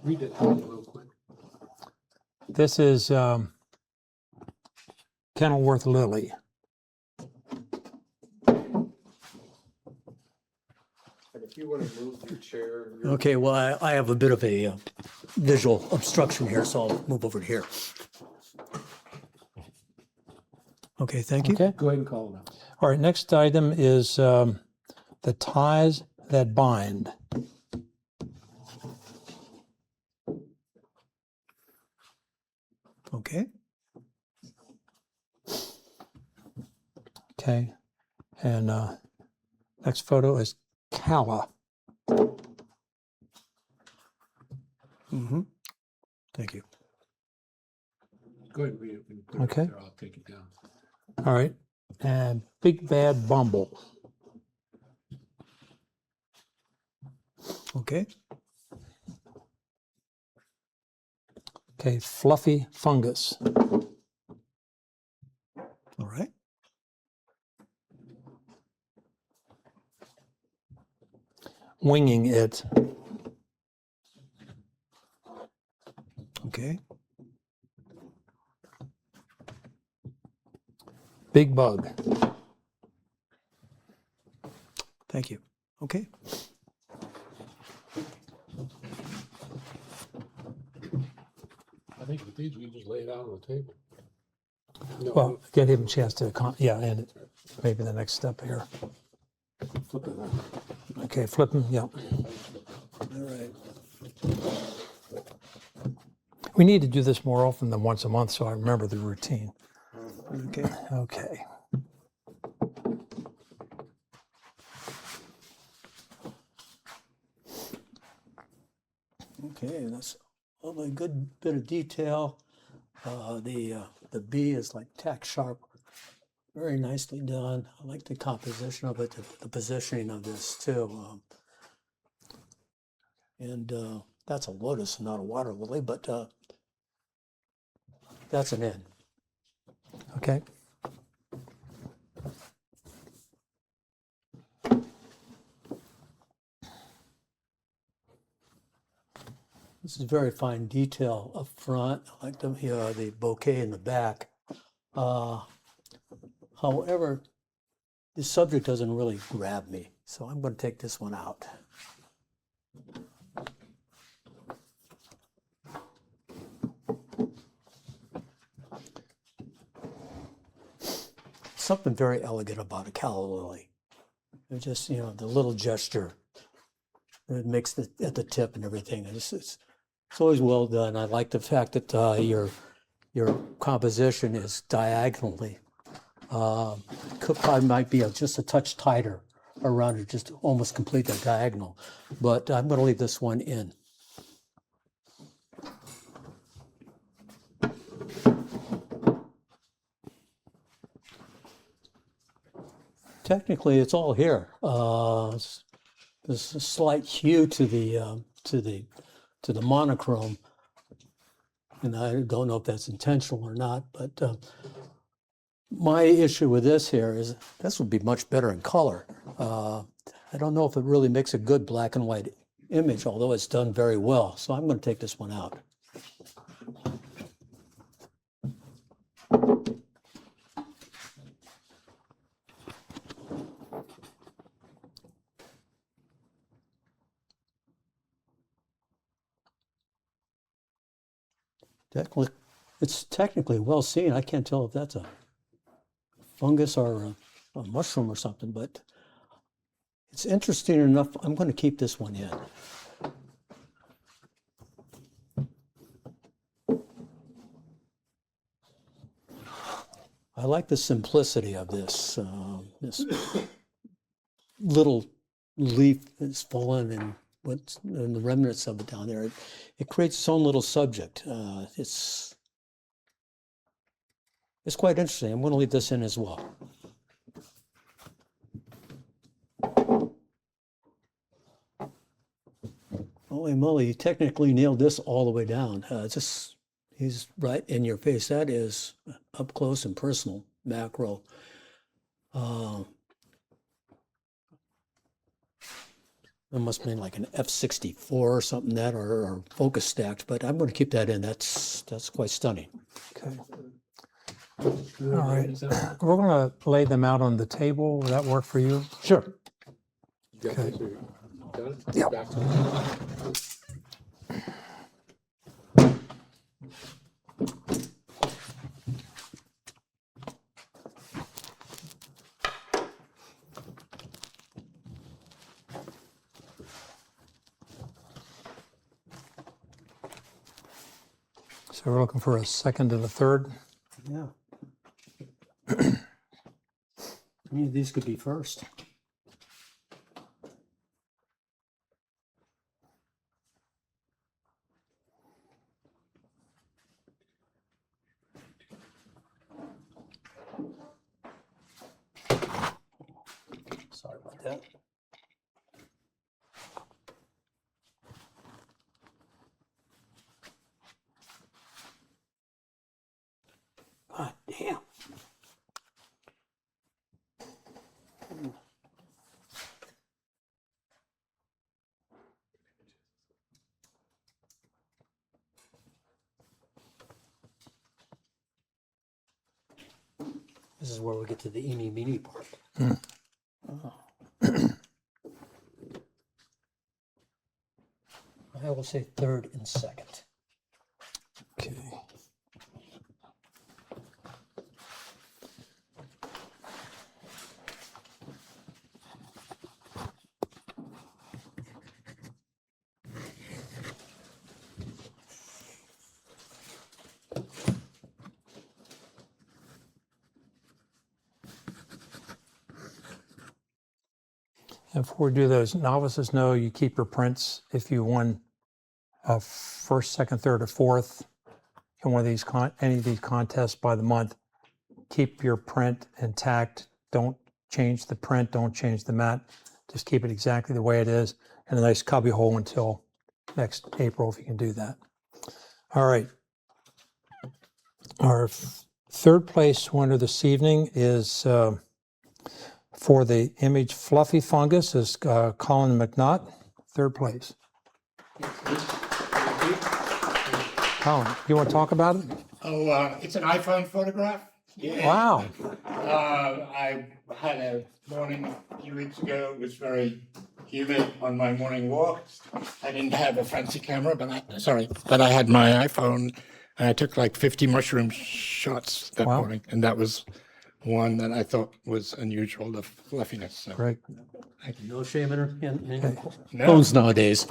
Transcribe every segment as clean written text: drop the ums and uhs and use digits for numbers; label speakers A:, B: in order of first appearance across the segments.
A: Read it real quick.
B: This is Kenilworth Lily.
A: And if you want to move your chair.
C: Okay, well, I have a bit of a visual obstruction here, so I'll move over to here. Okay, thank you.
B: Okay.
A: Go ahead and call it out.
B: All right, next item is the ties that bind.
C: Okay.
B: Okay, and next photo is Calla.
C: Mm-hmm. Thank you.
A: Go ahead and read it. When you put it
B: Okay.
A: up there, I'll take it down.
B: All right, and Big Bad Bumble.
C: Okay.
B: Okay, Fluffy Fungus.
C: All right.
B: Winging It.
C: Okay.
B: Big Bug.
C: Thank you. Okay.
A: I think with these, we just lay it out on the table. No,
B: Well, get him a chance to, yeah, and maybe the next step here.
A: flip it out.
B: Okay, flip them, yeah.
C: All right.
B: We need to do this more often than once a month, so I remember the routine.
C: Okay.
B: Okay.
C: Okay, that's a good bit of detail. The B is like tack sharp, very nicely done. I like the composition of it, the positioning of this too. That's a lotus, not a water lily, but that's an N.
B: Okay.
C: This is very fine detail up front. I like the bouquet in the back. However, the subject doesn't really grab me, so I'm going to take this one out. Something very elegant about a calla lily. It's just, the little gesture. It makes at the tip and everything. It's always well done. I like the fact that your composition is diagonally. Could probably might be just a touch tighter around it, just almost complete that diagonal. But I'm going to leave this one in. Technically, it's all here. There's a slight hue to the monochrome, and I don't know if that's intentional or not. But my issue with this here is this would be much better in color. I don't know if it really makes a good black and white image, although it's done very well. So I'm going to take this one out. It's technically well seen. I can't tell if that's a fungus or a mushroom or something, but it's interesting enough. I'm going to keep this one in. I like the simplicity of this. This little leaf that's fallen and the remnants of it down there. It creates its own little subject. It's quite interesting. I'm going to leave this in as well. Holy moly, he technically nailed this all the way down. He's right in your face. That is up close and personal, macro. It must mean like an F-64 or something that, or focus stacked, but I'm going to keep that in. That's quite stunning.
B: Okay. All right. We're going to lay them out on the table. Will that work for you?
C: Sure.
A: Got
B: Okay.
A: this, or you got it?
B: Yep.
A: Back to it.
B: So we're looking for a second and a third.
C: Yeah. Any of these could be first. Sorry about that. God damn. This is where we get to the eeny meeny part. Oh. I will say third and second.
B: Okay. And before we do those, novices know you keep your prints if you won first, second, third, or fourth in one of these any of these contests by the month. Keep your print intact. Don't change the print. Don't change the mat. Just keep it exactly the way it is in a nice cubby hole until next April if you can do that. All right. Our third place winner this evening is for the image Fluffy Fungus is Colin McNaught, third place. Colin, you want to talk about it?
D: Oh, it's an iPhone photograph. Yeah.
B: Wow.
D: I had a morning a few weeks ago. It was very humid on my morning walk. I didn't have a fancy camera, but I had my iPhone, and I took like 50 mushroom shots that
B: Wow.
D: morning, and that was one that I thought was unusual, the fluffiness. So.
B: Great.
C: No shame in
D: No.
C: phones nowadays.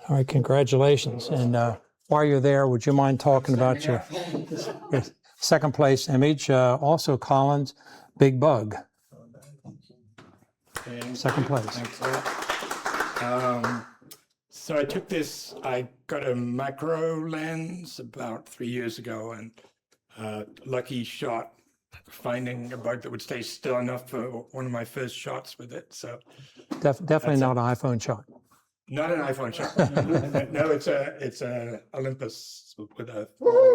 B: All right, congratulations. And while you're there, would you mind talking about your second place image? Also Colin's Big Bug, second place.
D: Thanks a lot. So I took this, I got a macro lens about 3 years ago, and lucky shot finding a bug that would stay still enough for one of my first shots with it. So
B: Definitely not an iPhone shot.
D: not an iPhone shot. No, it's a Olympus with a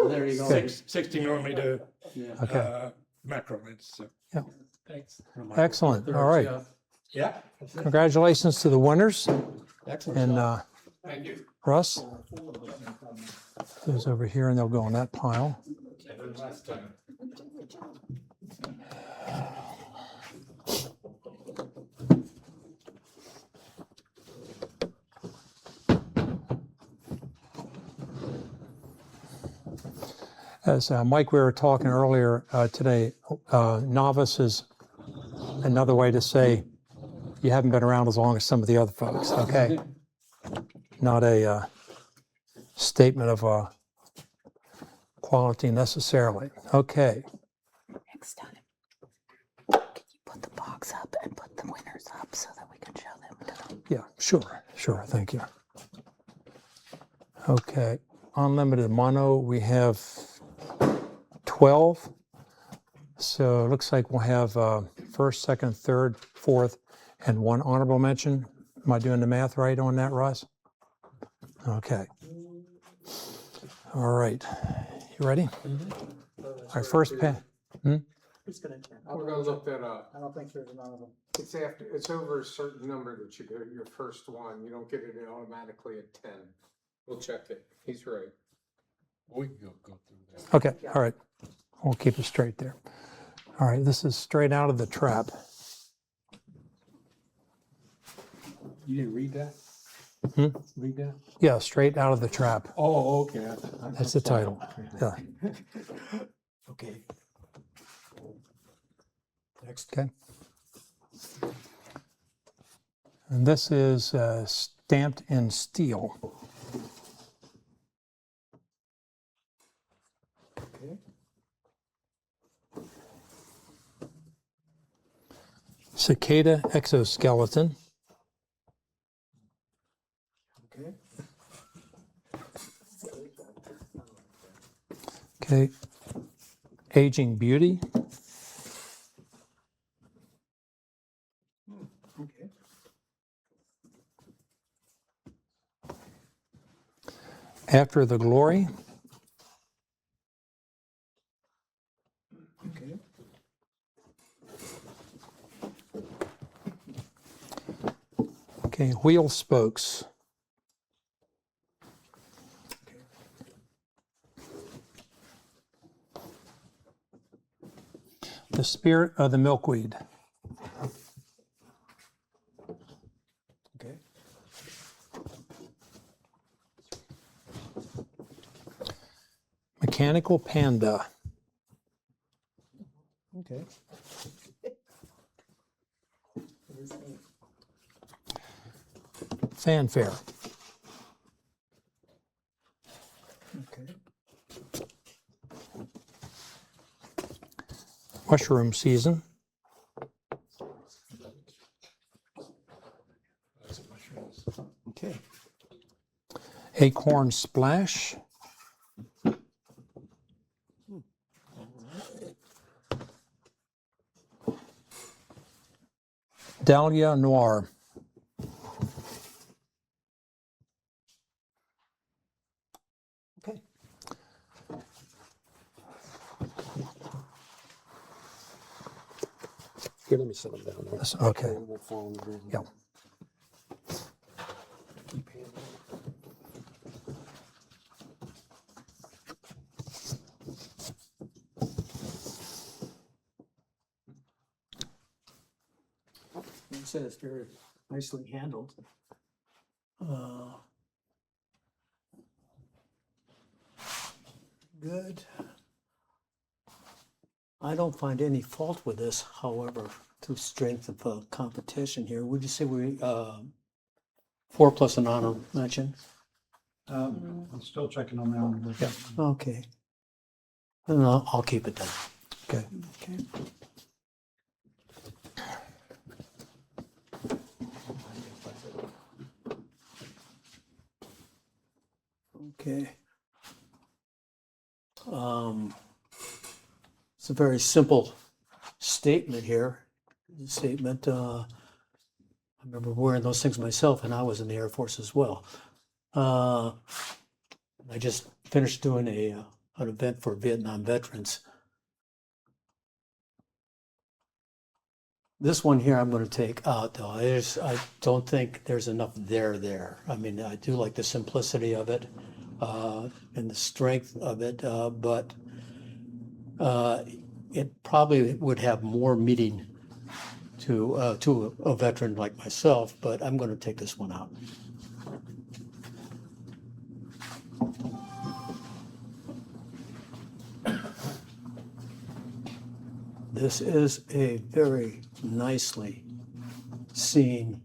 C: There you go.
D: 60 millimeter
B: Okay.
D: macro lens. So.
B: Yeah.
D: Thanks.
B: Excellent. All right.
D: Yeah.
B: Congratulations to the winners.
C: Excellent.
B: And
D: Thank you.
B: Russ, those over here, and they'll go in that pile. As Mike, we were talking earlier today, novice is another way to say you haven't been around as long as some of the other folks, okay? Not a statement of quality necessarily. Okay.
E: Next time, can you put the box up and put the winners up so that we can show them to them?
B: Yeah, sure, thank you. Okay, unlimited mono, we have 12. So it looks like we'll have first, second, third, fourth, and one honorable mention. Am I doing the math right on that, Russ? Okay. All right, you ready? All right, first
A: I'm gonna look that up.
F: I don't think there's an honorable. it's over a certain number that you go, your first one, you don't get it automatically at 10. We'll check it. He's right.
A: We can go through that.
B: Okay, all right. We'll keep it straight there. All right, this is straight out of the trap.
A: You didn't read that?
B: Hmm?
A: Read that?
B: Yeah, straight out of the trap.
A: Oh, okay.
B: That's the title. Yeah,
C: Okay. Next.
B: okay. And this is stamped in steel.
C: Okay.
B: Cicada exoskeleton.
C: Okay.
B: Okay. Aging beauty.
C: Okay.
B: After the glory.
C: Okay.
B: Okay, wheel spokes. The spirit of the milkweed.
C: Okay.
B: Mechanical panda.
C: Okay.
B: Fanfare.
C: Okay.
B: Mushroom season.
C: Okay.
B: Acorn splash. Dahlia noir.
C: Okay.
A: Here, let me set them down there.
B: That's- okay.
A: We'll follow the-
B: Yeah.
C: You said it's very nicely handled. Good. I don't find any fault with this, however, to strength of competition here. Would you say we, 4 plus an honor mention?
G: I'm still checking on that one.
B: Yeah.
C: Okay. Then I'll keep it then.
B: Okay.
C: Okay. Okay. It's a very simple statement here. Statement, I remember wearing those things myself, and I was in the Air Force as well. I just finished doing an event for Vietnam veterans. This one here I'm going to take out though. I don't think there's enough there. I mean, I do like the simplicity of it and the strength of it, but it probably would have more meaning to a veteran like myself, but I'm going to take this one out. This is a very nicely seen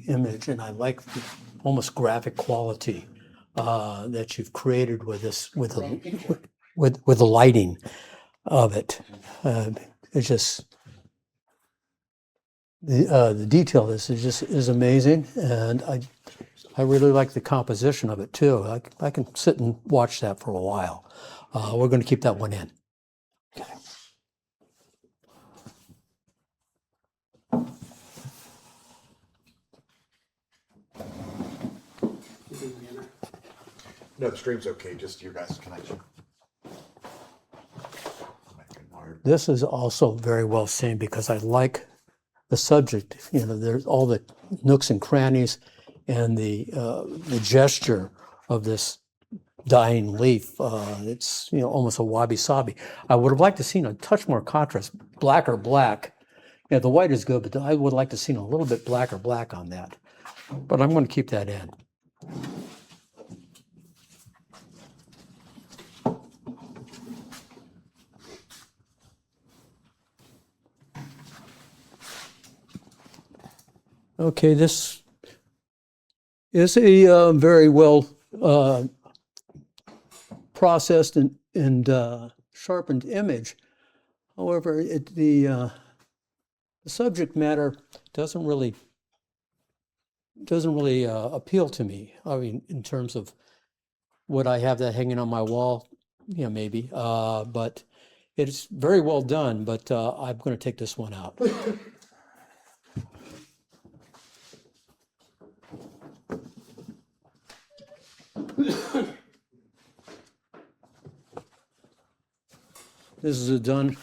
C: image, and I like the almost graphic quality that you've created with this, with the lighting of it. It's just the detail of this is amazing, and I really like the composition of it too. I can sit and watch that for a while. We're going to keep that one in.
H: No, the stream's okay, just your guys' connection.
C: This is also very well seen because I like the subject. You know, there's all the nooks and crannies, and the gesture of this dying leaf. It's, you know, almost a wabi-sabi. I would have liked to seen a touch more contrast, black or black. Yeah, the white is good, but I would like to seen a little bit black or black on that. But I'm going to keep that in. Okay, this is a very well processed and sharpened image. However, the subject matter doesn't really appeal to me. I mean, in terms of would I have that hanging on my wall? Yeah, maybe. But it's very well done. But I'm going to take this one out. This is a done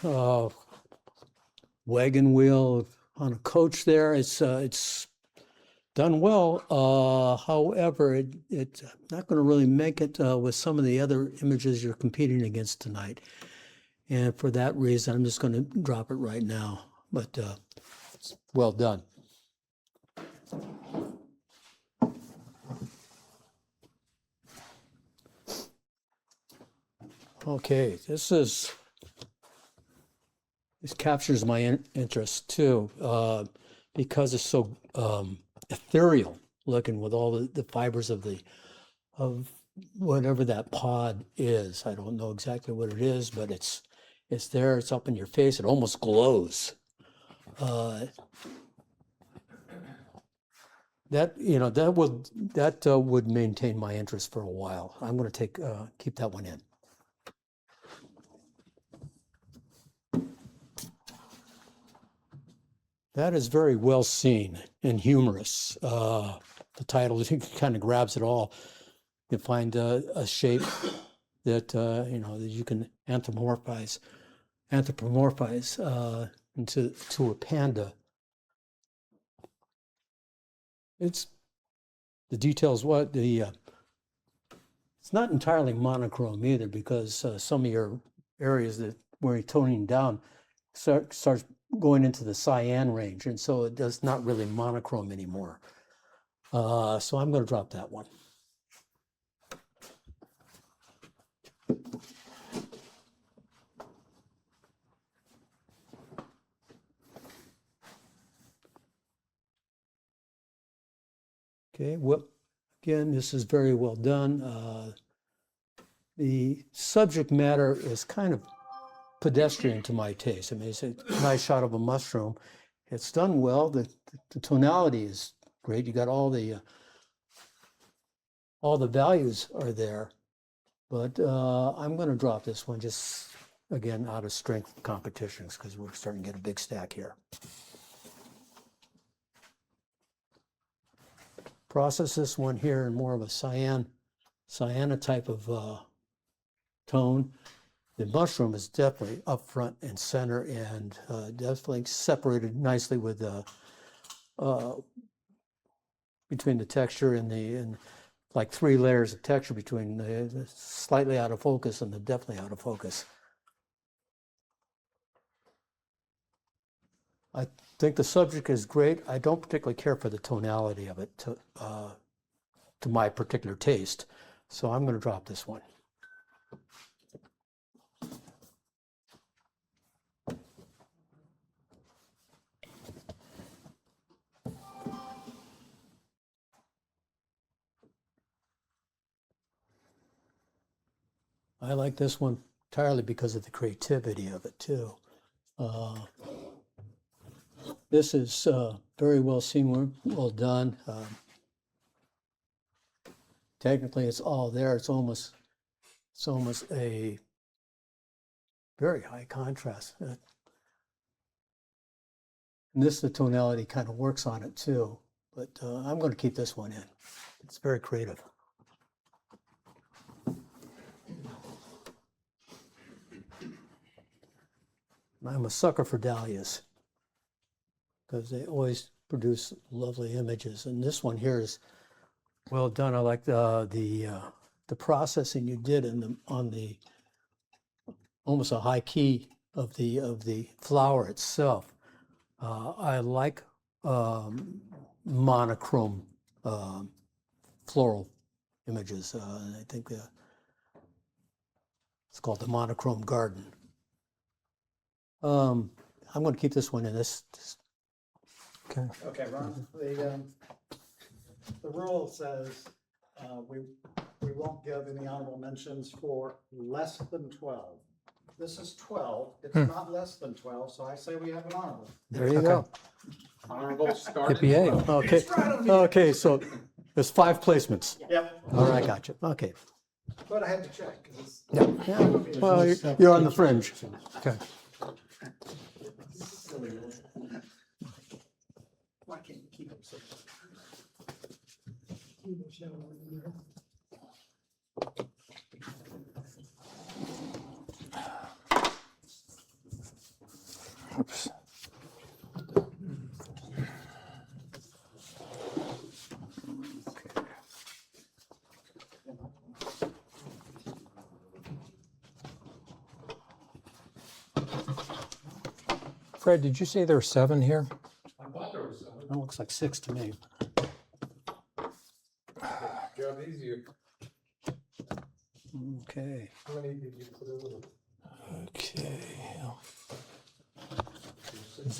C: wagon wheel on a coach there. It's done well. However, it's not going to really make it with some of the other images you're competing against tonight. And for that reason, I'm just going to drop it right now. But it's well done. Okay, this captures my interest too, because it's so ethereal looking with all the fibers of whatever that pod is. I don't know exactly what it is, but it's there. It's up in your face. It almost glows. That would maintain my interest for a while. I'm going to keep that one in. That is very well seen and humorous. The title kind of grabs it all. You find a shape that that you can anthropomorphize into a panda. It's the details. It's not entirely monochrome either, because some of your areas where you're toning down starts going into the cyan range, and so it does not really monochrome anymore. So I'm going to drop that one. Okay, well, again, this is very well done. The subject matter is kind of pedestrian to my taste. I mean, it's a nice shot of a mushroom. It's done well. The tonality is great. You got all the values are there, but I'm going to drop this one just again out of strength competitions, because we're starting to get a big stack here. Process this one here in more of a cyan type of tone. The mushroom is definitely up front and center, and definitely separated nicely with between the texture and like 3 layers of texture between the slightly out of focus and the definitely out of focus. I think the subject is great. I don't particularly care for the tonality of it to my particular taste, so I'm going to drop this one. I like this one entirely because of the creativity of it too. This is very well seen, well done. Technically, it's all there. It's almost a very high contrast. And the tonality kind of works on it too. But I'm going to keep this one in. It's very creative. I'm a sucker for dahlias. because they always produce lovely images. And this one here is well done. I like the processing you did on the almost a high key of the flower itself. I like monochrome floral images. And I think it's called the monochrome garden. I'm going to keep this one in this.
B: Okay.
G: Okay, Ron, the rule says, we won't give any honorable mentions for less than 12. This is 12, it's not less than 12, so I say we have an honorable.
C: There you go.
F: Honorable start.
B: Yippee-yay.
C: Okay, okay, so there's 5 placements.
G: Yep,
C: All right, gotcha. Okay.
G: but I had to check, 'cause it's
C: Yeah. Well, you're on the fringe.
B: Okay.
G: silly. Why can't you keep it so?
B: Oops. Fred, did you say there are 7 here?
A: I thought there was some.
C: That looks like 6 to me.
F: Job easier.
C: Okay.
F: How many did you put in?
B: Okay.
C: Is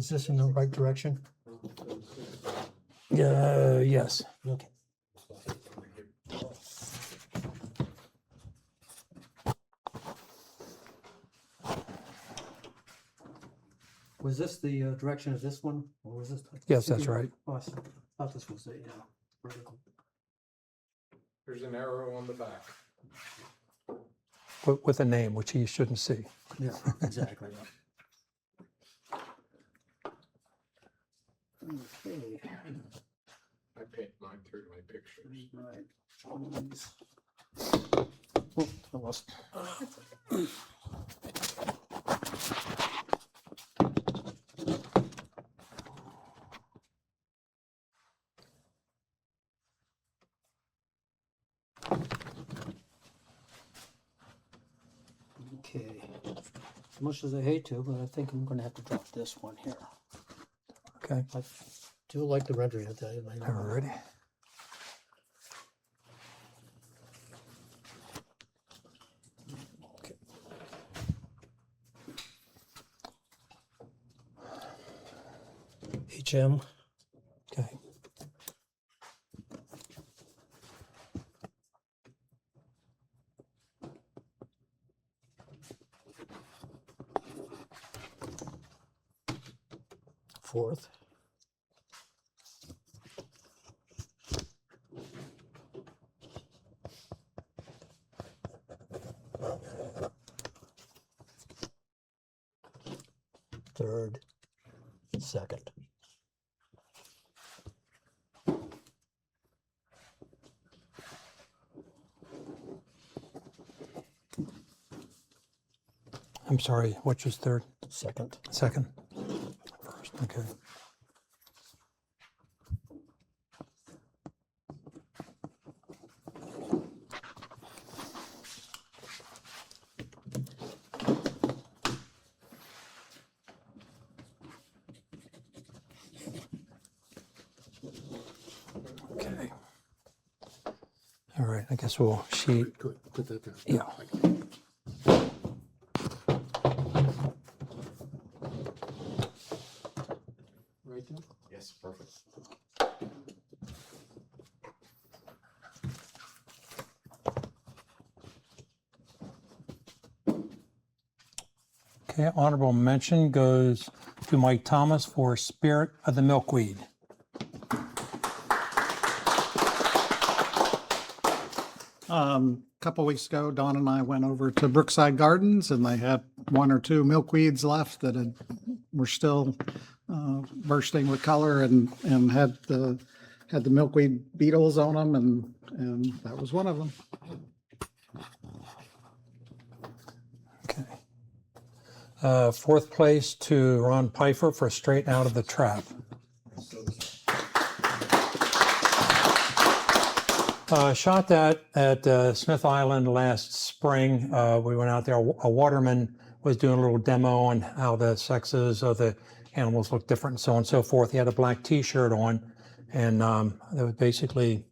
C: this in the right direction?
B: Yes.
C: Okay. Was this the direction of this one, or was this?
B: Yes, that's right.
C: Oh, I thought this was the vertical.
F: There's an arrow on the back.
B: With a name, which you shouldn't see.
C: Yeah, exactly. Okay.
F: I paint mine through my pictures.
C: Right. Oh, I lost. Okay. As much as I hate to, but I think I'm going to have to drop this one here.
B: Okay.
C: I do like the rendering of that.
B: Alrighty.
C: Okay. HM.
B: Okay.
C: Fourth. Third, second.
B: I'm sorry, which is third?
C: Second.
B: Second? First, okay. Okay. All right, I guess we'll sheet,
A: Good, put that down.
B: yeah.
A: Right there?
H: Yes, perfect.
B: Okay, honorable mention goes to Mike Thomas for Spirit of the Milkweed.
G: Couple weeks ago, Dawn and I went over to Brookside Gardens and they had 1 or 2 milkweeds left that were still bursting with color and had the milkweed beetles on them and that was one of them.
B: Okay. Fourth place to Ron Pfeiffer for Straight Out of the Trap. Shot that at Smith Island last spring. We went out there. A waterman was doing a little demo on how the sexes of the animals look different and so on and so forth. He had a black T-shirt on, and it was basically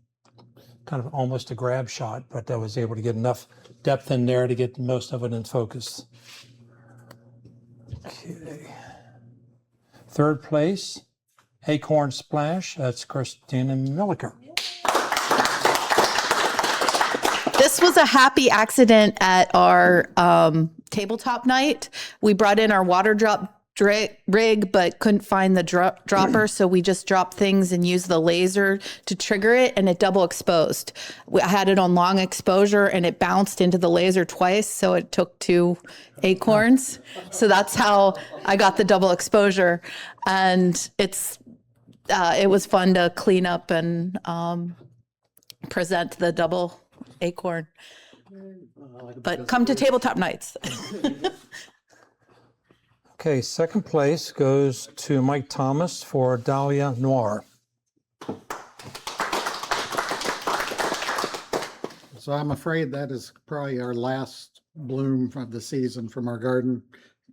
B: kind of almost a grab shot, but I was able to get enough depth in there to get most of it in focus. Okay. Third place, Acorn Splash. That's Christina Milliker.
E: This was a happy accident at our tabletop night. We brought in our water drop rig, but couldn't find the dropper, so we just dropped things and used the laser to trigger it, and it double exposed. I had it on long exposure, and it bounced into the laser twice, so it took 2 acorns. So that's how I got the double exposure, and it was fun to clean up and present the double acorn. But come to tabletop nights.
B: Okay, second place goes to Mike Thomas for Dahlia Noir.
G: So I'm afraid that is probably our last bloom of the season from our garden.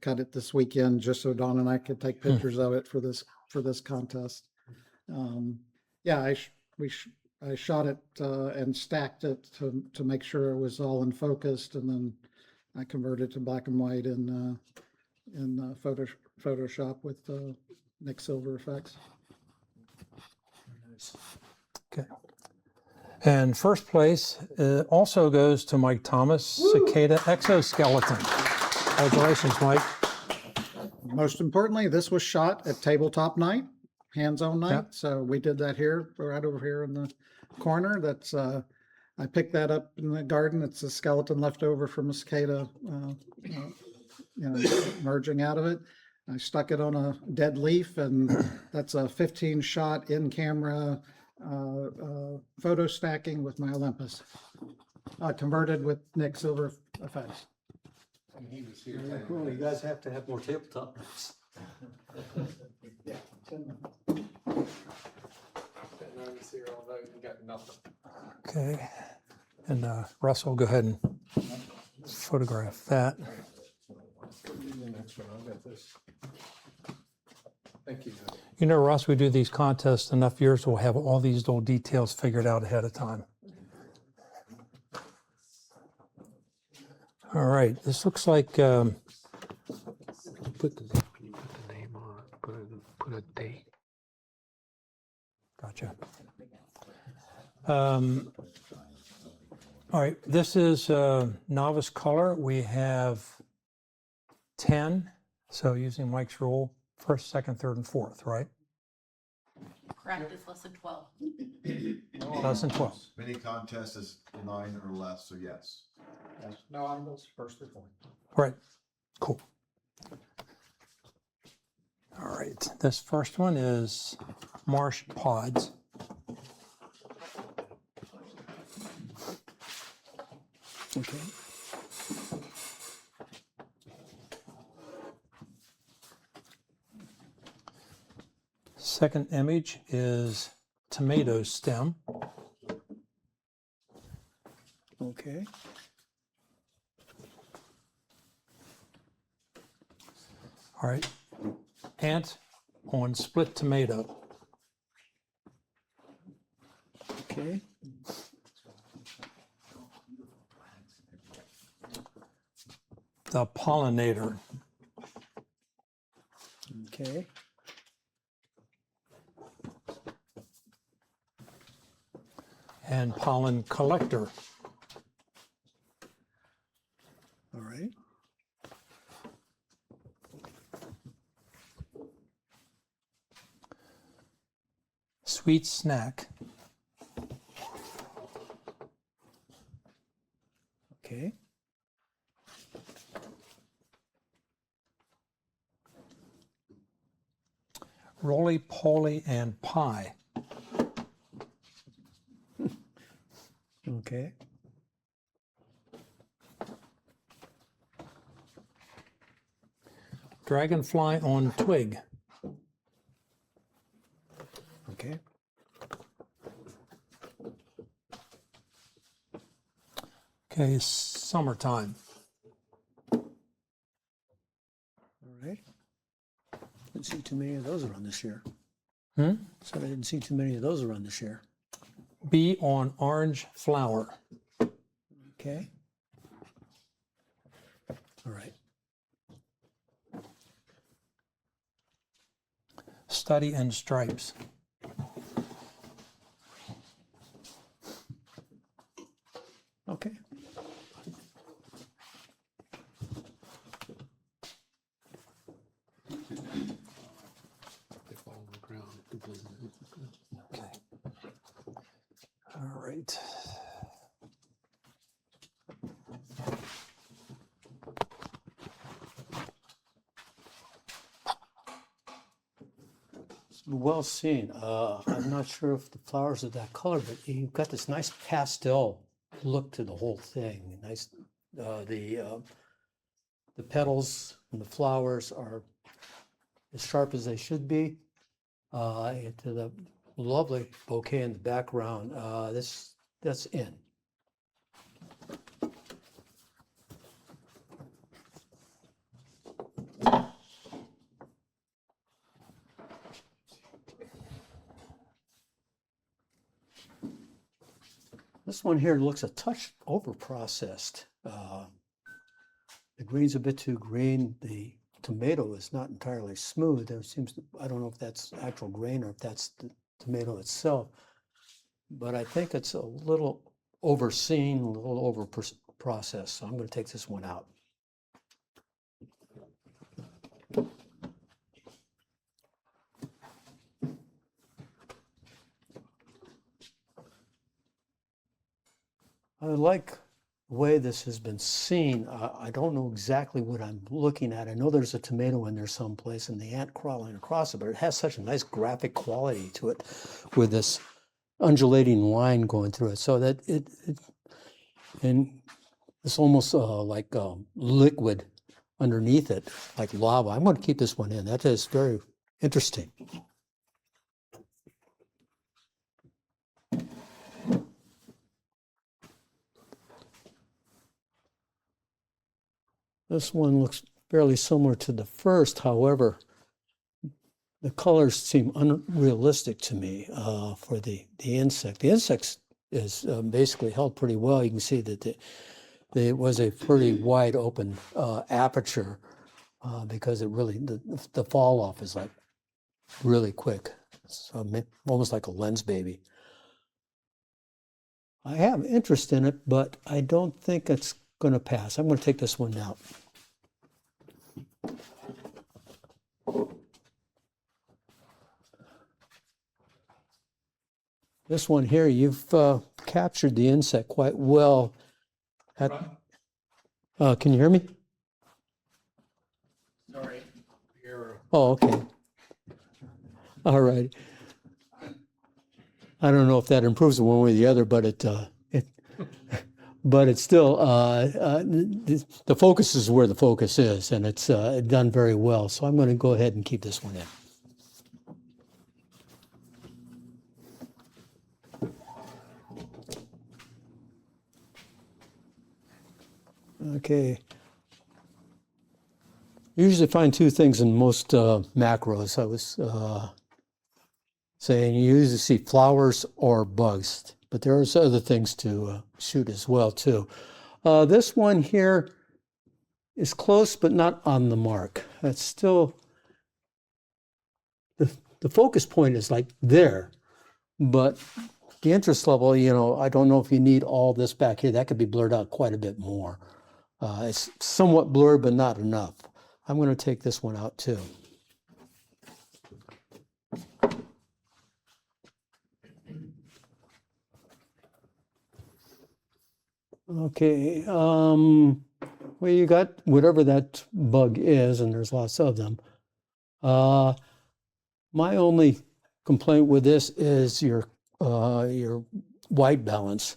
G: Cut it this weekend just so Dawn and I could take pictures of it for this contest. Yeah, I shot it and stacked it to make sure it was all in focus, and then I converted to black and white in Photoshop with Nick Silver effects.
B: Okay. And first place also goes to Mike Thomas, Cicada Exoskeleton. Congratulations, Mike.
G: Most importantly, this was shot at tabletop night, hands-on night.
B: Yep.
G: So we did that here, right over here in the corner. That's I picked that up in the garden. It's a skeleton left over from a cicada, merging out of it. I stuck it on a dead leaf, and that's a 15 shot in camera photo stacking with my Olympus. Converted with Nick Silver effects.
C: Very cool. You guys have to have more tabletop nights.
B: Okay. And Russell, go ahead and photograph that.
F: Thank you.
B: You know, Russ, we do these contests enough years, we'll have all these little details figured out ahead of time. All right, this looks like,
A: Put the name on it, put a date.
B: gotcha. All right, this is novice color. We have 10, so using Mike's rule, first, second, third, and fourth, right?
E: Correct, it's less than 12.
B: Less than 12.
H: Mini contest is 9 or less, so yes.
F: No, I'm those first 3 points.
B: All right, cool. All right, this first one is marsh pods.
C: Okay.
B: Second image is tomato stem.
C: Okay.
B: All right, ant on split tomato.
C: Okay.
B: The pollinator.
C: Okay.
B: And pollen collector.
C: All right.
B: Sweet snack.
C: Okay.
B: Roly-poly and pie.
C: Okay.
B: Dragonfly on twig.
C: Okay.
B: Okay, summertime.
C: All right. Didn't see too many of those around this year.
B: Hmm?
C: Said I didn't see too many of those around this year.
B: Bee on orange flower.
C: Okay. All right.
B: Study in stripes.
C: Okay.
A: They fall on the ground completely.
B: Okay. All right.
C: Well seen. I'm not sure if the flowers are that color, but you've got this nice pastel look to the whole thing. Nice. The petals and the flowers are as sharp as they should be. And to the lovely bouquet in the background. That's in. This one here looks a touch over processed. The green's a bit too green. The tomato is not entirely smooth. There seems to, I don't know if that's actual grain or if that's the tomato itself, but I think it's a little overseen, a little over processed. So I'm going to take this one out. I like the way this has been seen. I don't know exactly what I'm looking at. I know there's a tomato in there someplace and the ant crawling across it, but it has such a nice graphic quality to it with this undulating line going through it. So that and it's almost like liquid underneath it, like lava. I'm going to keep this one in. That is very interesting. This one looks fairly similar to the first. However, the colors seem unrealistic to me for the insect. The insect is basically held pretty well. You can see that it was a pretty wide open aperture because it really, the fall off is like really quick. So almost like a lens baby. I have interest in it, but I don't think it's going to pass. I'm going to take this one out. This one here, you've captured the insect quite well. Can you hear me?
D: Sorry.
C: Oh, okay. All right. I don't know if that improves it one way or the other, but but it's still the focus is where the focus is, and it's done very well. So I'm going to go ahead and keep this one in. Okay. You usually find two things in most macros. I was saying you usually see flowers or bugs, but there are other things to shoot as well too. This one here is close, but not on the mark. It's still, the focus point is like there, but the interest level, you know, I don't know if you need all this back here. That could be blurred out quite a bit more. It's somewhat blurred, but not enough. I'm going to take this one out too. Okay, well, you got whatever that bug is, and there's lots of them. My only complaint with this is your white balance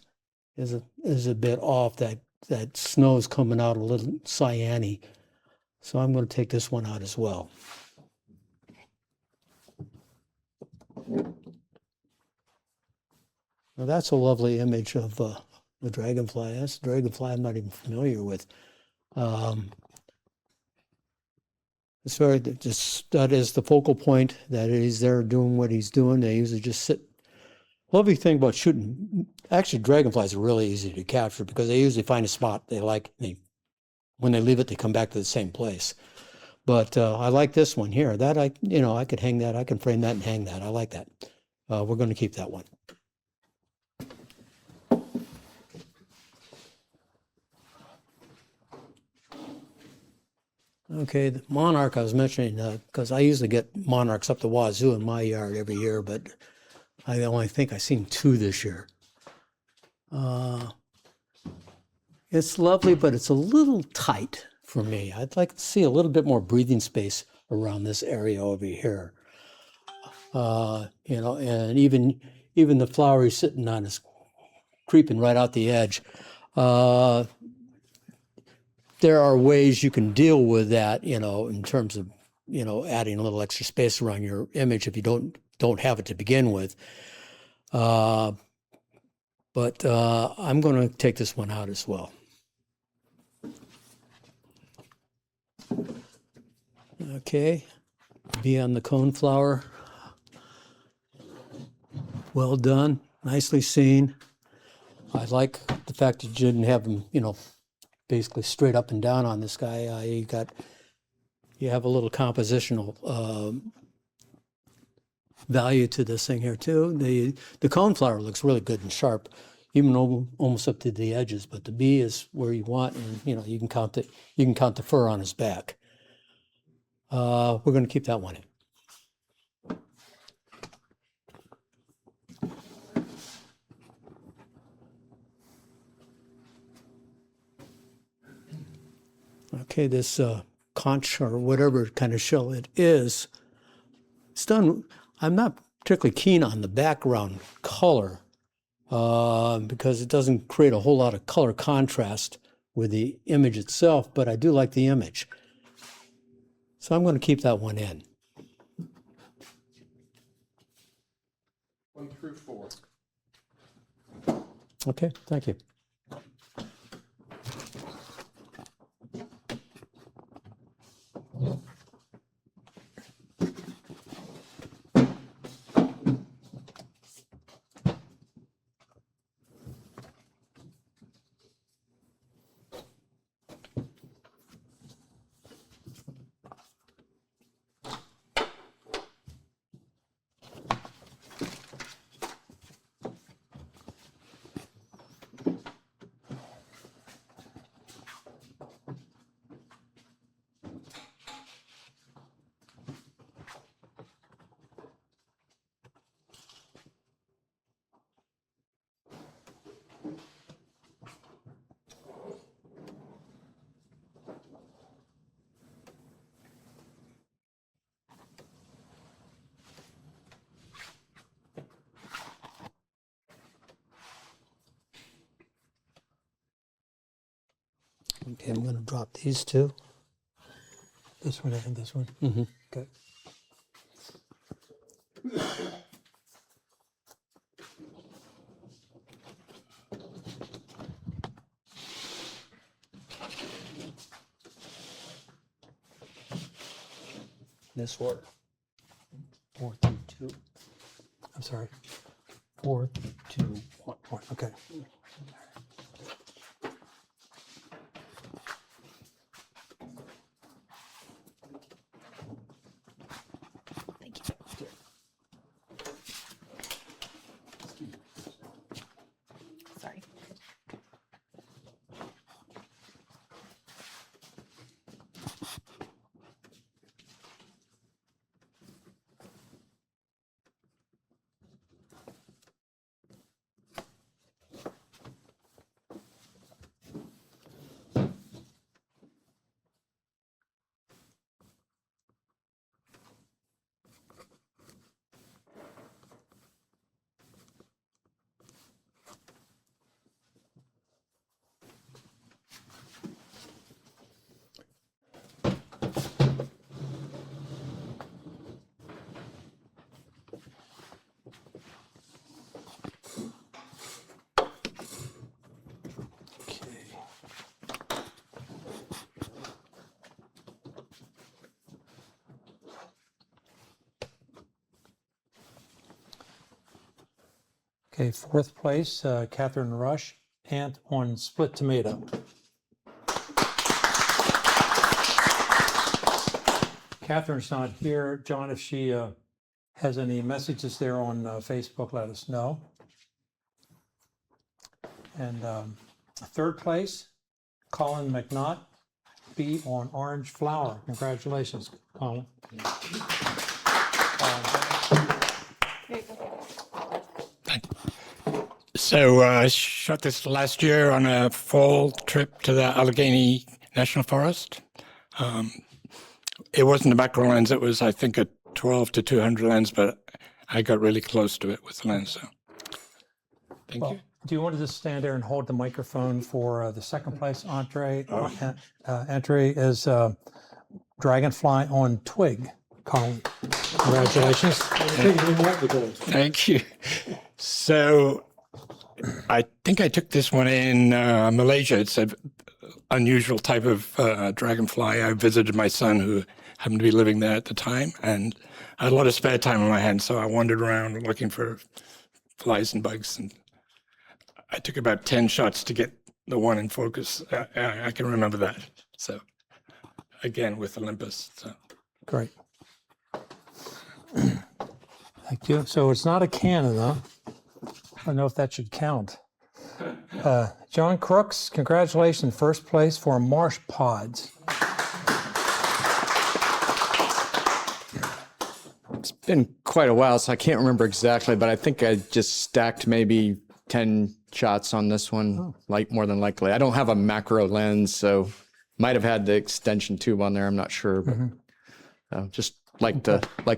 C: is a bit off. That snow's coming out a little cyany. So I'm going to take this one out as well. Now that's a lovely image of the dragonfly. That's a dragonfly I'm not even familiar with. It's very, just, that is the focal point, that he's there doing what he's doing. They usually just sit. Lovely thing about shooting, actually dragonflies are really easy to capture because they usually find a spot they like. When they leave it, they come back to the same place. But I like this one here. That I could hang that. I can frame that and hang that. I like that. We're going to keep that one. Okay, the monarch I was mentioning, because I usually get monarchs up the wazoo in my yard every year, but I only think I've seen 2 this year. It's lovely, but it's a little tight for me. I'd like to see a little bit more breathing space around this area over here. And even the flower he's sitting on is creeping right out the edge. There are ways you can deal with that, in terms of, adding a little extra space around your image if you don't have it to begin with. But I'm going to take this one out as well. Okay, bee on the coneflower. Well done, nicely seen. I like the fact that you didn't have them, basically straight up and down on this guy. You have a little compositional value to this thing here too. The coneflower looks really good and sharp, even almost up to the edges. But the bee is where you want, and you can count it. You can count the fur on his back. We're going to keep that one in. Okay, this conch or whatever kind of shell it is, it's done. I'm not particularly keen on the background color because it doesn't create a whole lot of color contrast with the image itself, but I do like the image. So I'm going to keep that one in.
F: 1 through 4.
C: Okay, thank you. Okay, I'm going to drop these two.
B: This one and this one.
C: Mm-hmm.
B: Okay.
C: This order.
B: 4, 3, 2. I'm sorry. 4, 2, 1. Okay.
E: Thank you. Sorry.
B: Okay, fourth place, Catherine Rush, Ant on Split Tomato. Catherine's not here. John, if she has any messages there on Facebook, let us know. And third place, Colin McNaught, B on Orange Flower. Congratulations, Colin.
D: So I shot this last year on a fall trip to the Allegheny National Forest. It wasn't a macro lens. It was, I think, a 12 to 200 lens, but I got really close to it with the lens. So thank you.
B: Do you want to just stand there and hold the microphone for the second place entry? Entry is Dragonfly on Twig. Colin, congratulations.
D: Thank you. So I think I took this one in Malaysia. It's an unusual type of dragonfly. I visited my son who happened to be living there at the time, and I had a lot of spare time on my hands, so I wandered around looking for flies and bugs, and I took about 10 shots to get the one in focus. I can remember that. So again, with Olympus. So.
B: Great. Thank you. So it's not a Canon, huh? I don't know if that should count. John Crooks, congratulations, first place for Marsh Pods.
I: It's been quite a while, so I can't remember exactly, but I think I just stacked maybe 10 shots on this one, like more than likely. I don't have a macro lens, so might have had the extension tube on there. I'm not sure, but just like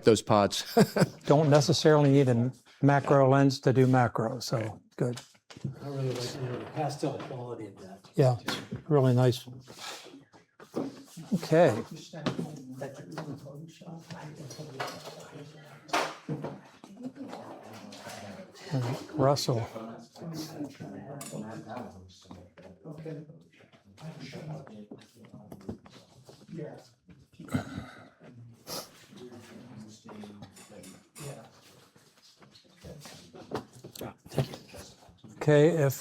I: those pods.
B: Don't necessarily need a macro lens to do macro, so good.
C: I really like the pastel quality of that.
B: Yeah, really nice. Okay. Russell. Okay, if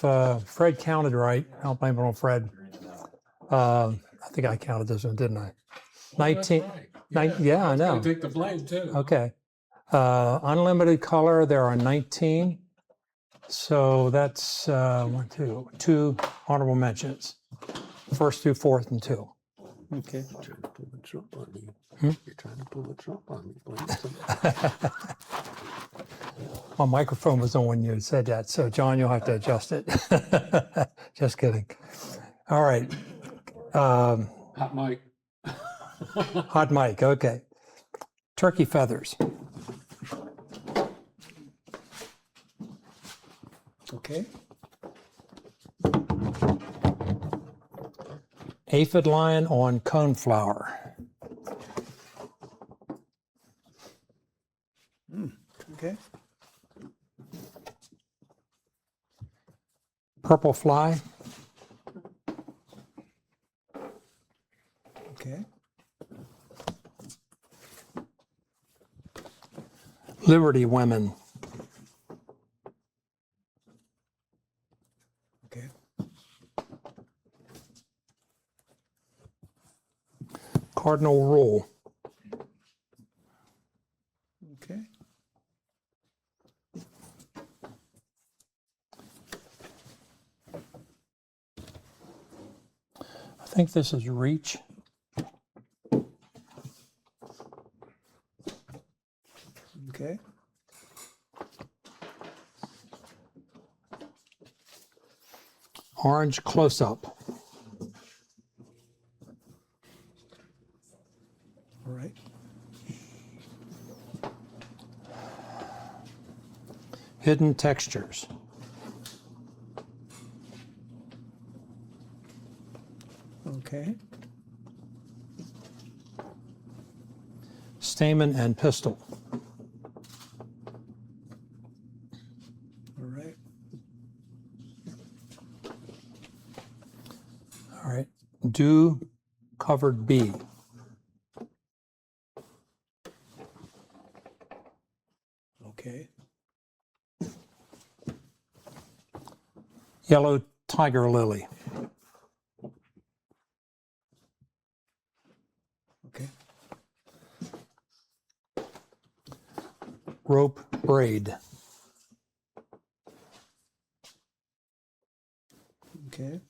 B: Fred counted right, I'll blame it on Fred. I think I counted this one, didn't I? 19. Yeah, I know.
A: Take the blame too.
B: Okay. Unlimited color, there are 19. So that's two honorable mentions. First through fourth and two.
C: Okay.
A: You're trying to pull the Trump on me. You're trying to pull the Trump on me. Blame somebody.
B: My microphone was on when you said that, so John, you'll have to adjust it. Just kidding. All right.
A: Hot mic.
B: Hot mic, okay. Turkey feathers.
C: Okay.
B: Aphid lion on coneflower.
C: Okay.
B: Purple fly.
C: Okay.
B: Liberty women.
C: Okay.
B: Cardinal rule.
C: Okay.
B: I think this is reach.
C: Okay.
B: Orange close-up.
C: All right.
B: Hidden textures.
C: Okay.
B: Stamen and pistil.
C: All right.
B: All right. Dew covered bee.
C: Okay.
B: Yellow tiger lily.
C: Okay.
B: Rope braid.
C: Okay.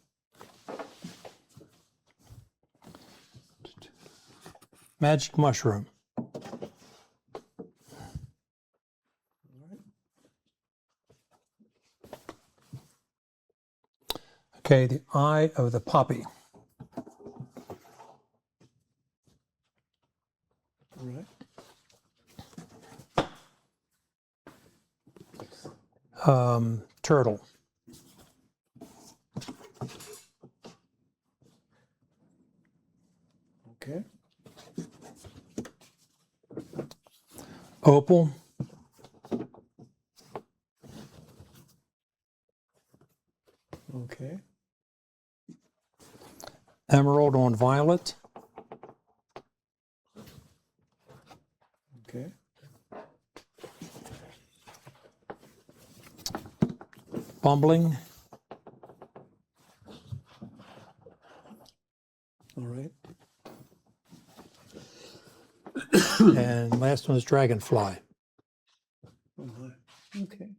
B: Magic mushroom. Okay, the eye of the poppy.
C: All right.
B: Turtle.
C: Okay.
B: Opal.
C: Okay.
B: Emerald on violet.
C: Okay.
B: Bumbling.
C: All right.
B: And last one is dragonfly.
C: Okay.
B: Okay.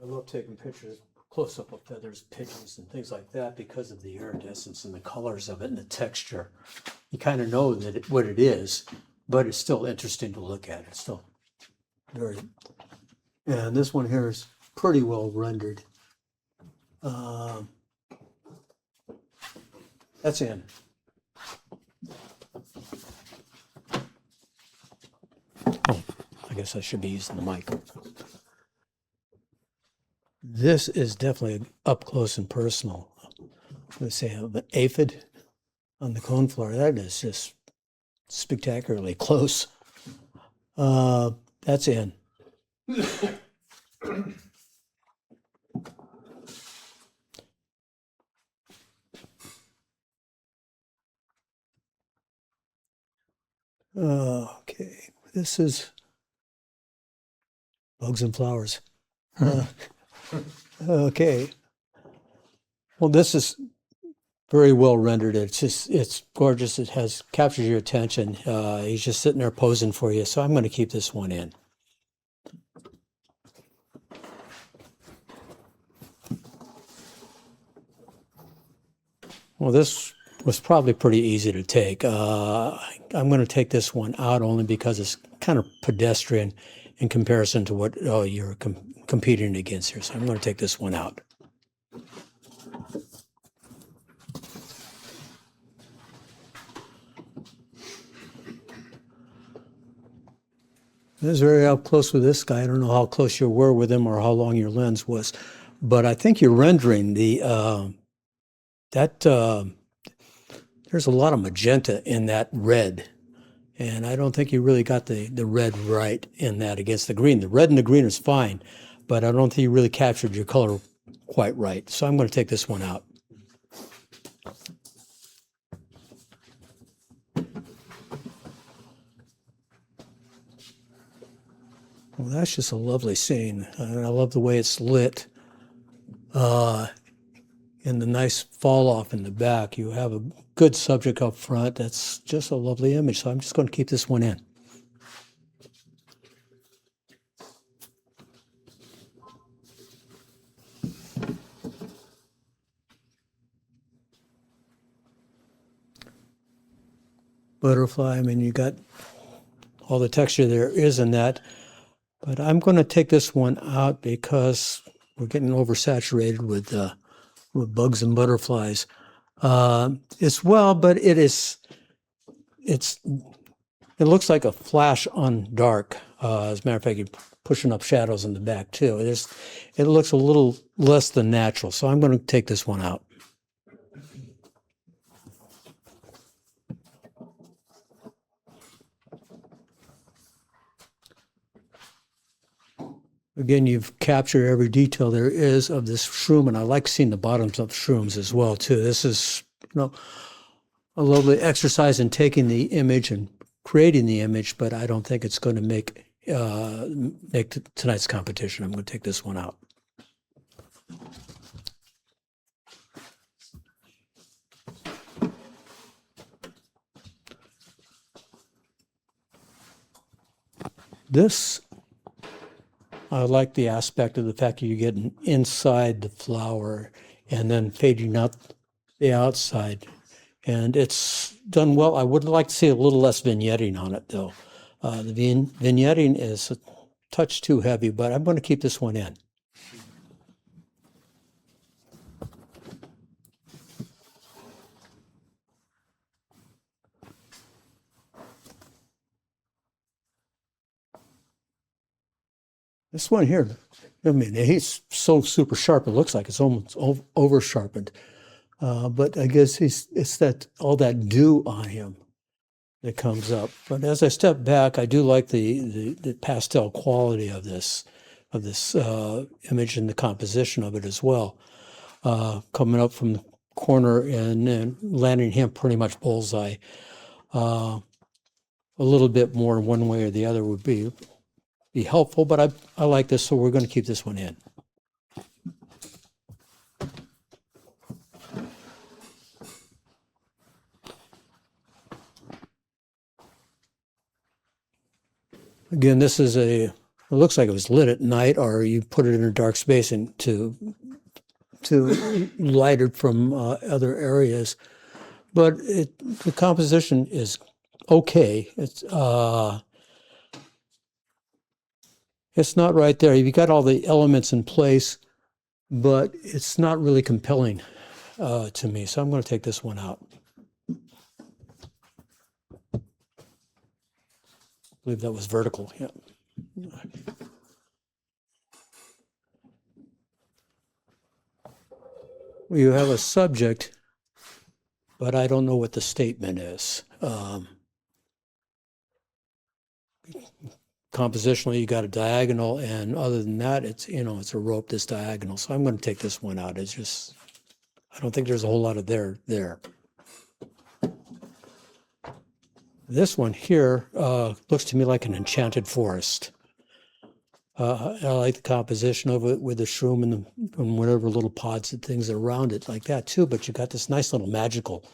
C: I love taking pictures, close up of feathers, pigeons, and things like that because of the iridescence and the colors of it and the texture. You kind of know that what it is, but it's still interesting to look at. It's still very. And this one here is pretty well rendered. That's in. Oh, I guess I should be using the mic. This is definitely up close and personal. Let's say an aphid on the coneflower. That is just spectacularly close. That's in. Okay, this is bugs and flowers. Okay. Well, this is very well rendered. It's gorgeous. It captures your attention. He's just sitting there posing for you. So I'm going to keep this one in. Well, this was probably pretty easy to take. I'm going to take this one out only because it's kind of pedestrian in comparison to what you're competing against here. So I'm going to take this one out. I was very up close with this guy. I don't know how close you were with him or how long your lens was, but I think you're rendering the there's a lot of magenta in that red, and I don't think you really got the red right in that against the green. The red and the green is fine, but I don't think you really captured your color quite right. So I'm going to take this one out. Well, that's just a lovely scene. And I love the way it's lit. And the nice fall off in the back. You have a good subject up front. That's just a lovely image. So I'm just going to keep this one in. Butterfly, I mean, you got all the texture there is in that. But I'm going to take this one out because we're getting oversaturated with bugs and butterflies. It's well, but it looks like a flash on dark. As a matter of fact, you pushing up shadows in the back too. It looks a little less than natural, so I'm going to take this one out. Again, you've captured every detail there is of this shroom, and I like seeing the bottoms of shrooms as well too. This is, a lovely exercise in taking the image and creating the image, but I don't think it's going to make tonight's competition. I'm going to take this one out. This, I like the aspect of the fact that you're getting inside the flower and then fading out the outside. And it's done well. I would like to see a little less vignetting on it, though. The vignetting is a touch too heavy, but I'm going to keep this one in. This one here, I mean, he's so super sharp, it looks like it's almost over sharpened. But I guess it's that all that dew on him that comes up. But as I step back, I do like the pastel quality of this image and the composition of it as well. Coming up from the corner and landing him pretty much bullseye. A little bit more one way or the other would be helpful, but I like this, so we're going to keep this one in. Again, this is it looks like it was lit at night, or you put it in a dark space and to light it from other areas. But the composition is okay. It's not right there. You've got all the elements in place, but it's not really compelling to me. So I'm going to take this one out. I believe that was vertical. Yeah. You have a subject, but I don't know what the statement is. Compositionally, you got a diagonal, and other than that, it's a rope that's diagonal. So I'm going to take this one out. It's just, I don't think there's a whole lot of there. This one here looks to me like an enchanted forest. I like the composition of it with the shroom and whatever little pods and things around it like that too. But you got this nice little magical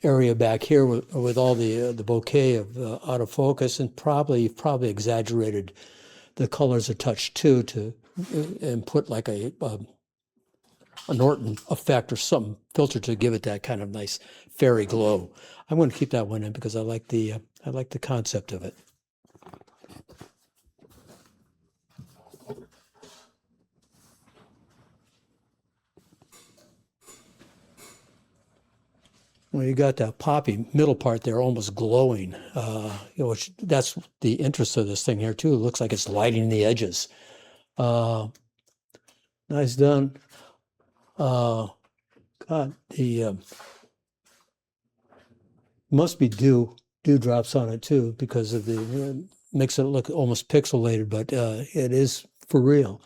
C: area back here with all the bouquet of out of focus, and you've probably exaggerated the colors a touch too and put like a Norton effect or some filter to give it that kind of nice fairy glow. I'm going to keep that one in because I like the concept of it. Well, you got that poppy middle part there, almost glowing. Which that's the interest of this thing here too. It looks like it's lighting the edges. Nice done. God, the must be dewdrops on it too because of the makes it look almost pixelated, but it is for real.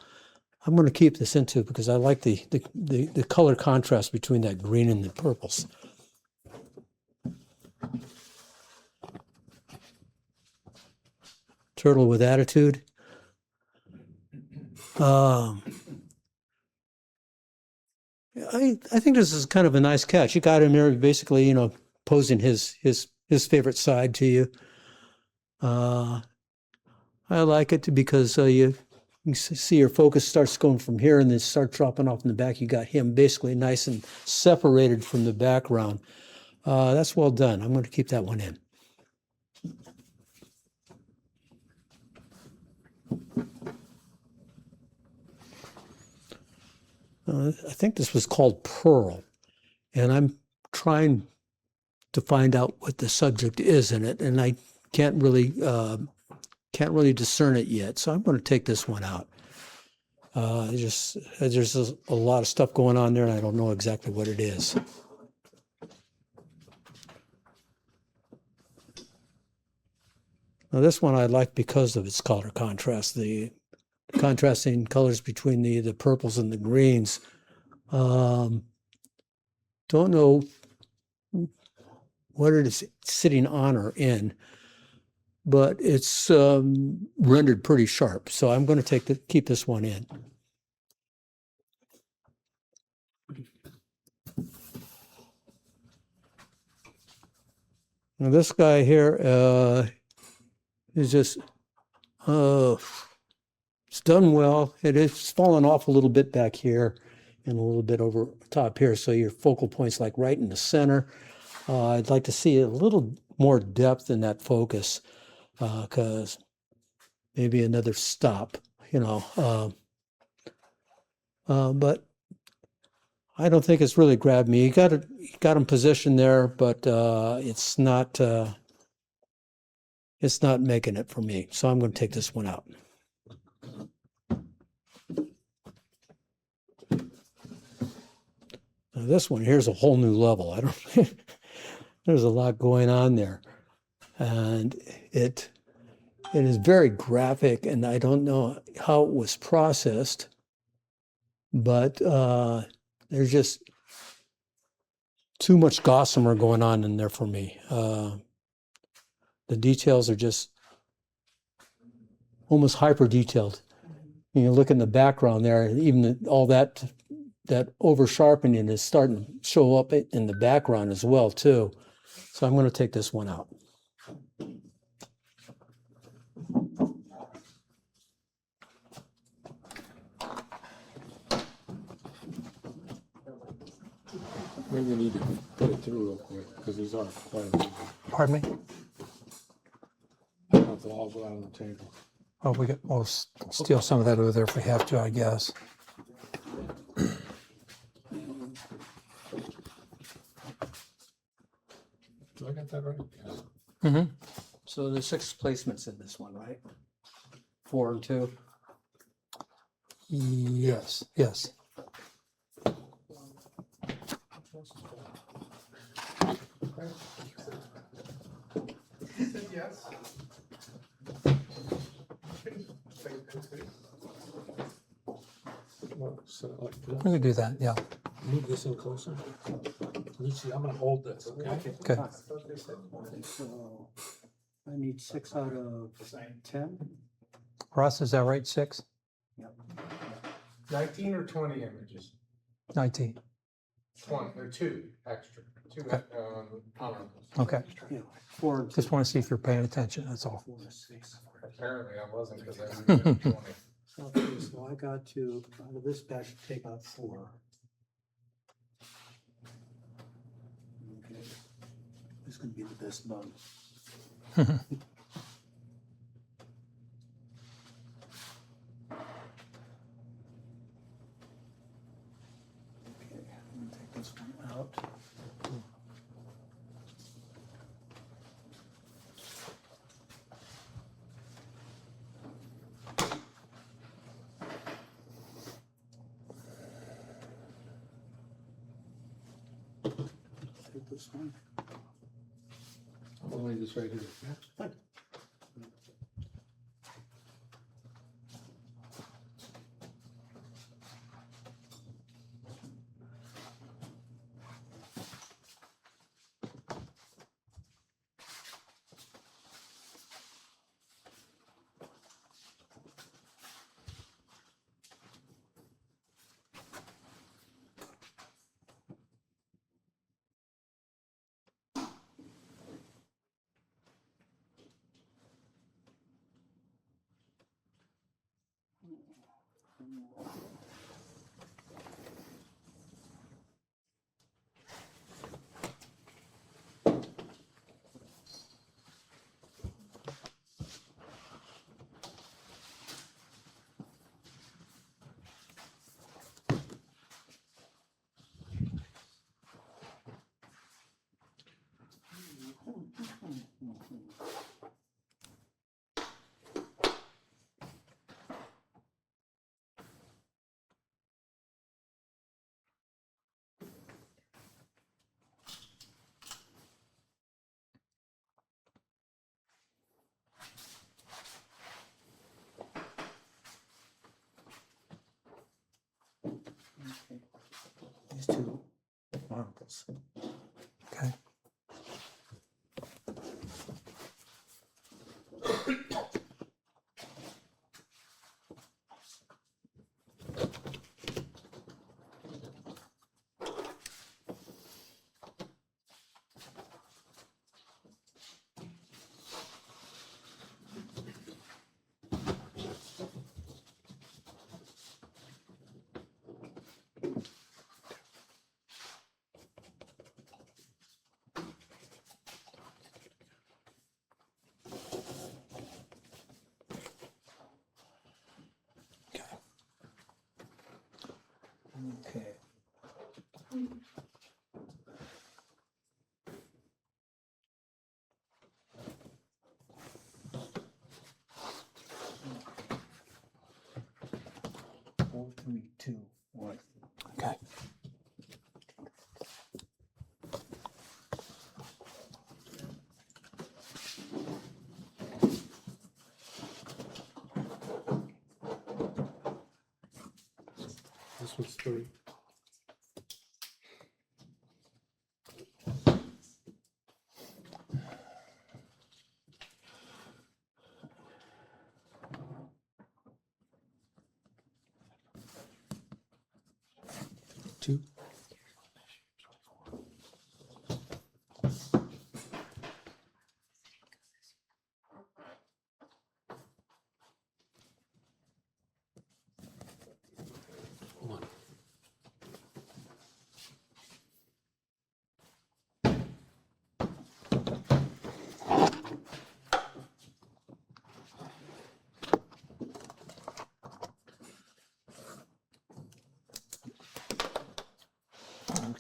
C: I'm going to keep this in too because I like the color contrast between that green and the purples. Turtle with attitude. I think this is kind of a nice catch. You got him there basically, posing his favorite side to you. I like it because you see your focus starts going from here and then start dropping off in the back. You got him basically nice and separated from the background. That's well done. I'm going to keep that one in. I think this was called Pearl, and I'm trying to find out what the subject is in it, and I can't really can't really discern it yet, so I'm going to take this one out. There's a lot of stuff going on there, and I don't know exactly what it is. Now this one I like because of its color contrast, the contrasting colors between the purples and the greens. Don't know what it is sitting on or in, but it's rendered pretty sharp. So I'm going to keep this one in. Now this guy here is just, it's done well. It is fallen off a little bit back here and a little bit over top here. So your focal point's like right in the center. I'd like to see a little more depth in that focus, because maybe another stop, but I don't think it's really grabbed me. You got him positioned there, but it's not making it for me. So I'm going to take this one out. Now this one here's a whole new level. There's a lot going on there, and it is very graphic, and I don't know how it was processed, but there's just too much gossamer going on in there for me. The details are just almost hyper detailed. You look in the background there, even all that over sharpening is starting to show up in the background as well too. So I'm going to take this one out.
A: Maybe you need to put it through real quick, because these are quite a few.
B: Pardon me?
A: It's all go out on the table.
B: Oh, we'll steal some of that over there if we have to, I guess.
A: Do I get that right? Yes.
B: Mm-hmm.
C: So there's 6 placements in this one, right? 4 and 2.
B: Yes, yes.
F: Yes.
A: Well, set it like
B: We
A: this.
B: can do that, yeah.
A: Move this in closer. You see, I'm gonna hold this, okay?
B: Okay.
C: So I need 6 out of 10.
B: Ross, is that right? 6?
F: 19 or 20 images?
B: 19.
F: 20, or 2 extra. 2
B: Okay.
F: honorables.
B: Okay.
C: Yeah, 4 and 2.
B: Just want to see if you're paying attention, that's all.
C: 4 and 6.
F: Apparently I wasn't, because I moved it to 20.
C: Okay, so I got to, out of this batch, take out 4. Okay. This is going to be the best bug. Okay, I'm going to take this one out. Take this one.
A: I'll leave this right here. Yeah.
C: these two articles.
B: Okay. Okay.
C: Four, three, two, one.
B: Okay.
A: This one's 3. Two. One.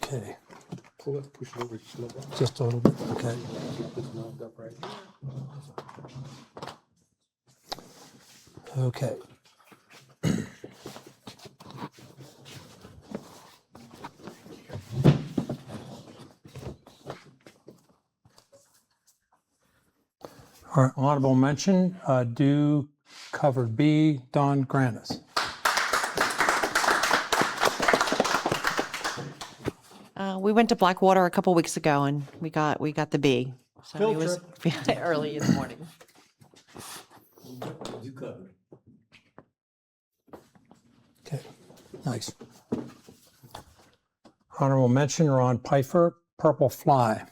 B: Okay.
A: Pull it, push it over just a little bit.
B: Just a little bit. Okay.
A: Keep this knobbed up right.
B: Okay. All right, honorable mention, do covered B, Don Granis.
J: We went to Blackwater a couple weeks ago and we got the B. So
C: Field
J: it was early in the morning.
C: You covered.
B: Okay, nice. Honorable mention, Ron Pfeiffer, Purple Fly.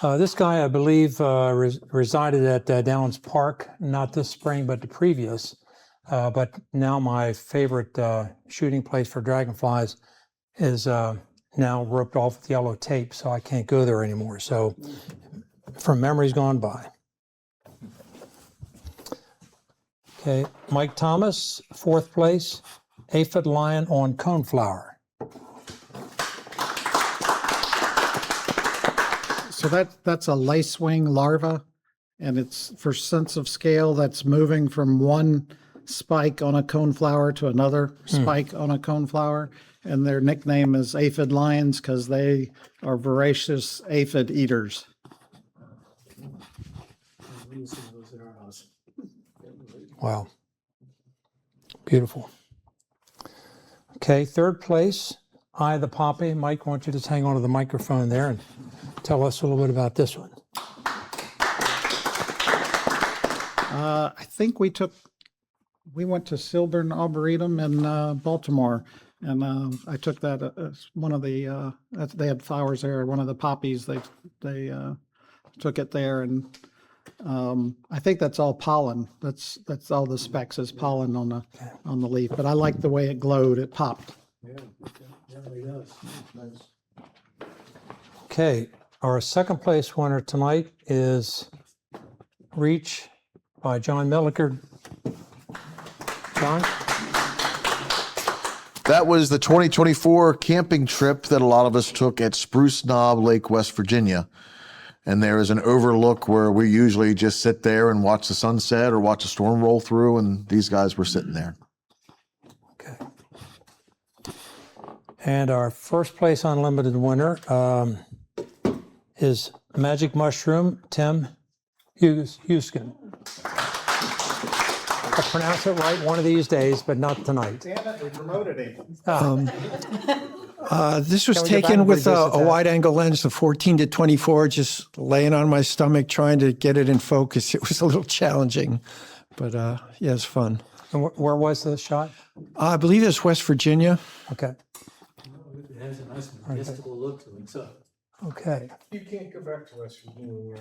B: This guy, I believe, resided at Downs Park, not this spring, but the previous. But now my favorite shooting place for dragonflies is now roped off with yellow tape, so I can't go there anymore. So from memories gone by. Okay, Mike Thomas, 4th place, aphid lion on coneflower.
G: So that's a lacewing larva, and it's for sense of scale that's moving from one spike on a coneflower to another spike on a coneflower. And their nickname is aphid lions because they are voracious aphid eaters.
B: Wow. Beautiful. Okay, 3rd place, Eye of the Poppy. Mike, why don't you just hang on to the microphone there and tell us a little bit about this one.
G: I think we went to Silburn Arboretum in Baltimore, and I took that as one of the, they had flowers there, one of the poppies, they took it there, and I think that's all pollen. That's all the specks is pollen on the leaf, but I like the way it glowed, it popped.
B: Okay, our 2nd place winner tonight is Reach by John Milliker. John?
H: That was the 2024 camping trip that a lot of us took at Spruce Knob Lake, West Virginia. And there is an overlook where we usually just sit there and watch the sunset or watch a storm roll through, and these guys were sitting there.
B: Okay. And our 1st place unlimited winner is Magic Mushroom, Tim Huskin. to pronounce it right one of these days, but not tonight.
G: Damn it, they promoted him.
K: This was
B: Can we go back
K: taken
B: and
K: with
B: revisit
K: a
B: that?
K: wide angle lens, the 14 to 24, just laying on my stomach, trying to get it in focus. It was a little challenging, but yeah, it's fun.
B: And where was the shot?
K: I believe it's West Virginia.
B: Okay.
C: It has a nice mystical look to it, so.
B: Okay.
F: You can't go back to West Virginia.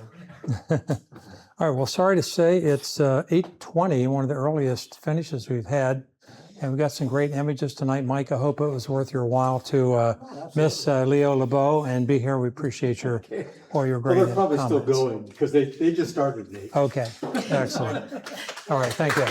B: All right. Well, sorry to say it's 8:20, one of the earliest finishes we've had. And we got some great images tonight, Mike. I hope it was worth your while to miss Leo LeBeau and be here. We appreciate all your great comments.
C: because they just started, Nate.
B: Okay, excellent. All right, thank you.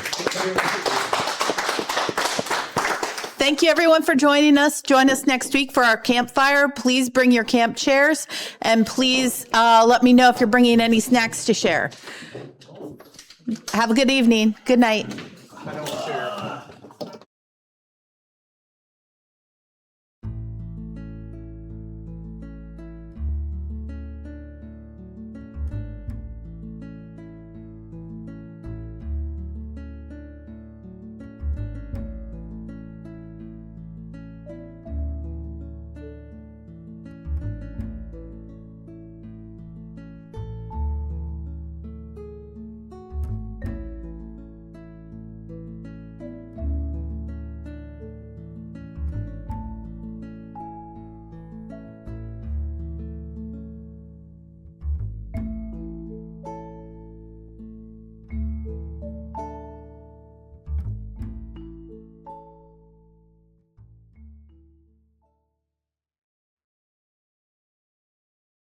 E: Thank you, everyone, for joining us. Join us next week for our campfire. Please bring your camp chairs, and please let me know if you're bringing any snacks to share. Have a good evening. Good night.